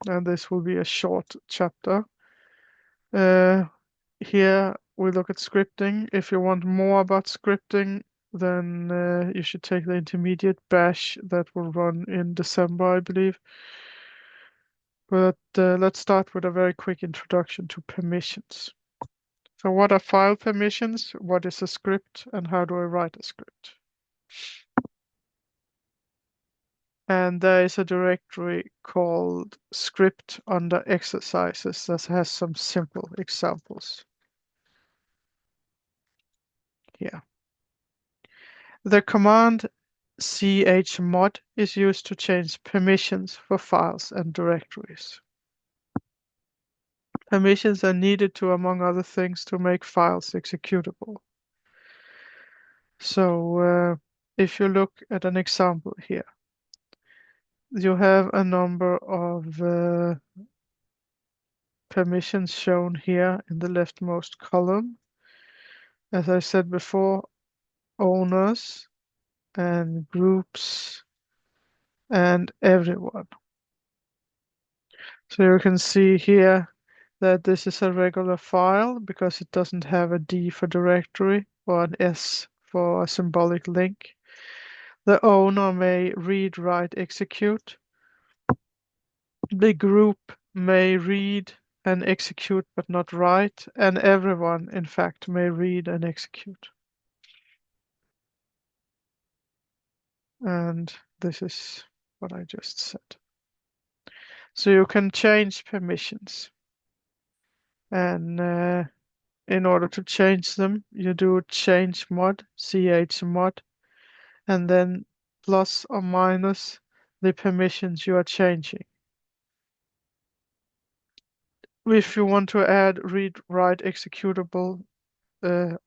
and this will be a short chapter. Here we look at scripting. If you want more about scripting, then you should take the intermediate bash that will run in December, I believe. But let's start with a very quick introduction to permissions. So what are file permissions? What is a script? And how do I write a script? And there is a directory called script under exercises that has some simple examples here. The command chmod is used to change permissions for files and directories. Permissions are needed to, among other things, to make files executable. So if you look at an example here, you have a number of permissions shown here in the leftmost column. As I said before, owners and groups and everyone. So you can see here that this is a regular file because it doesn't have a D for directory or an S for a symbolic link. The owner may read, write, execute. The group may read and execute but not write, and everyone, in fact, may read and execute. And this is what I just said. So you can change permissions. And in order to change them, you do chmod, chmod, and then plus or minus the permissions you are changing. If you want to add read, write, executable,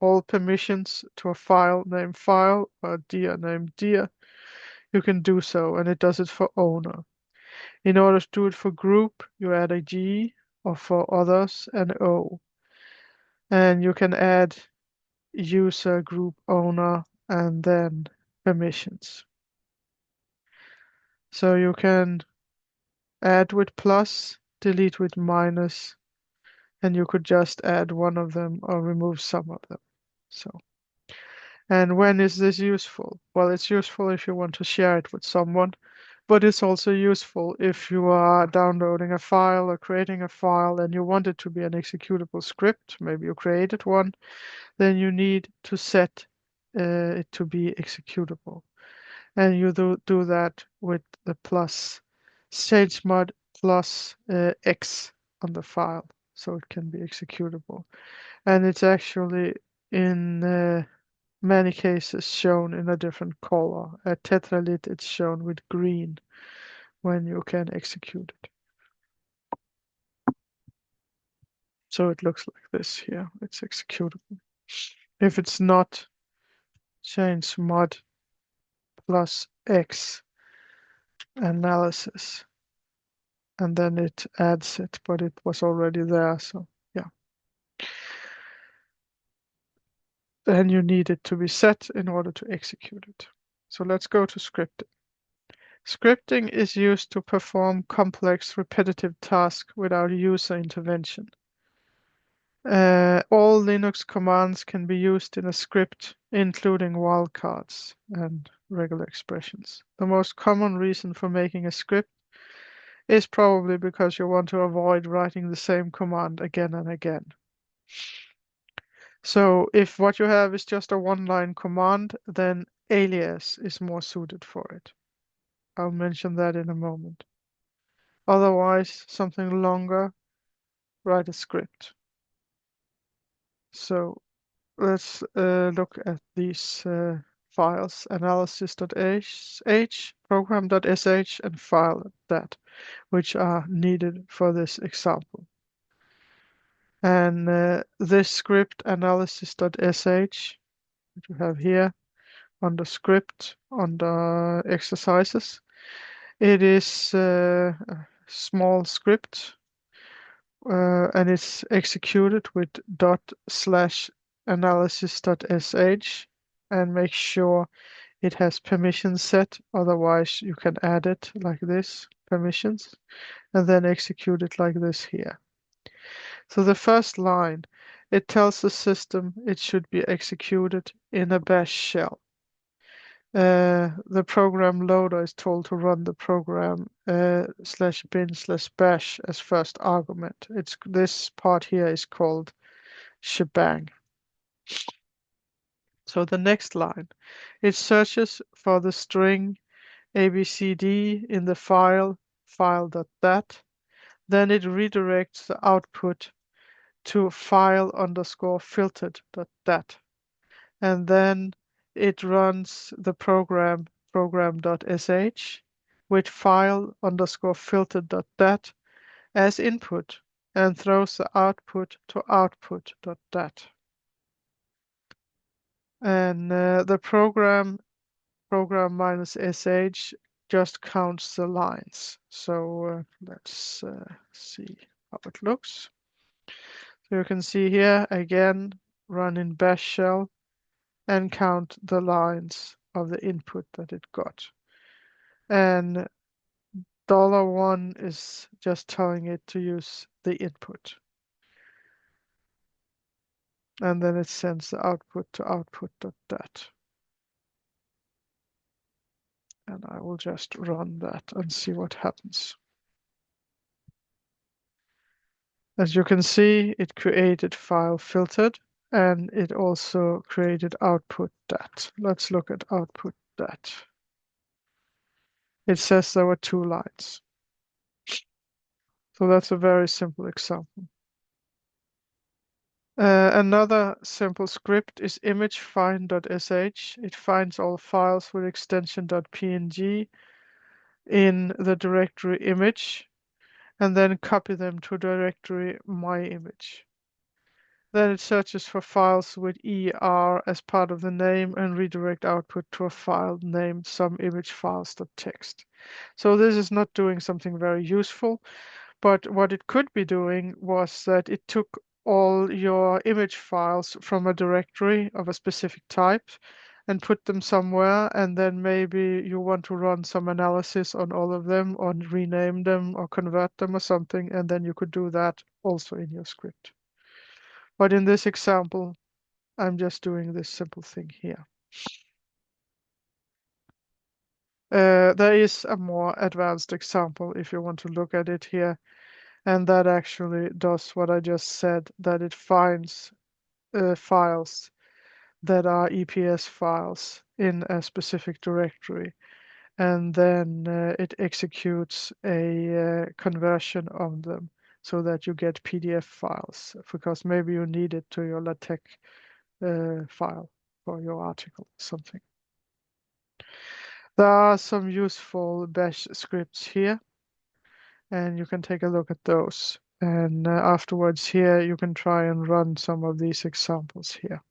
all permissions to a file named file or dir named dir, you can do so, and it does it for owner. In order to do it for group, you add a G, or for others, an O. And you can add user, group, owner, and then permissions. So you can add with plus, delete with minus, and you could just add one of them or remove some of them. And when is this useful? Well, it's useful if you want to share it with someone, but it's also useful if you are downloading a file or creating a file and you want it to be an executable script, maybe you created one, then you need to set it to be executable. And you do that with the plus chmod plus X on the file, so it can be executable. And it's actually in many cases shown in a different color. At tetralit, it's shown with green when you can execute it. So it looks like this here. It's executable. If it's not, chmod plus X analysis, and then it adds it, but it was already there, so yeah. Then you need it to be set in order to execute it. So let's go to scripting. Scripting is used to perform complex repetitive tasks without user intervention. All Linux commands can be used in a script, including wildcards and regular expressions. The most common reason for making a script is probably because you want to avoid writing the same command again and again. So if what you have is just a one-line command, then alias is more suited for it. I'll mention that in a moment. Otherwise, something longer, write a script. So let's look at these files, analysis.sh, program.sh, and file.dat, which are needed for this example. And this script, analysis.sh, that you have here, under script, under exercises, it is a small script, and it's executed with ./analysis.sh, and make sure it has permission set, otherwise you can add it like this, permissions, and then execute it like this here. So the first line, it tells the system it should be executed in a bash shell. The program loader is told to run the program /bin/bash as first argument. This part here is called shebang. So the next line, it searches for the string abcd in the file.dat. Then it redirects the output to file_filtered.dat. And then it runs the program.sh with file_filtered.dat as input and throws the output to output.dat. And the program -sh just counts the lines. So let's see how it looks. So you can see here again, run in bash shell and count the lines of the input that it got. And $1 is just telling it to use the input. And then it sends the output to output.dat. And I will just run that and see what happens. As you can see, it created file filtered and it also created output.dat. Let's look at output.dat. It says there were 2 lines. So that's a very simple example. Another simple script is imagefind.sh. It finds all files with extension .png in the directory image and then copy them to directory myimage. Then it searches for files with ER as part of the name and redirect output to a file named someimagefiles.txt. So this is not doing something very useful, but what it could be doing was that it took all your image files from a directory of a specific type and put them somewhere, and then maybe you want to run some analysis on all of them or rename them or convert them or something, and then you could do that also in your script. But in this example, I'm just doing this simple thing here. There is a more advanced example if you want to look at it here, and that actually does what I just said, that it finds files that are EPS files in a specific directory, and then it executes a conversion of them so that you get PDF files, because maybe you need it to your LaTeX file for your article, something. There are some useful bash scripts here, and you can take a look at those. And afterwards here, you can try and run some of these examples here.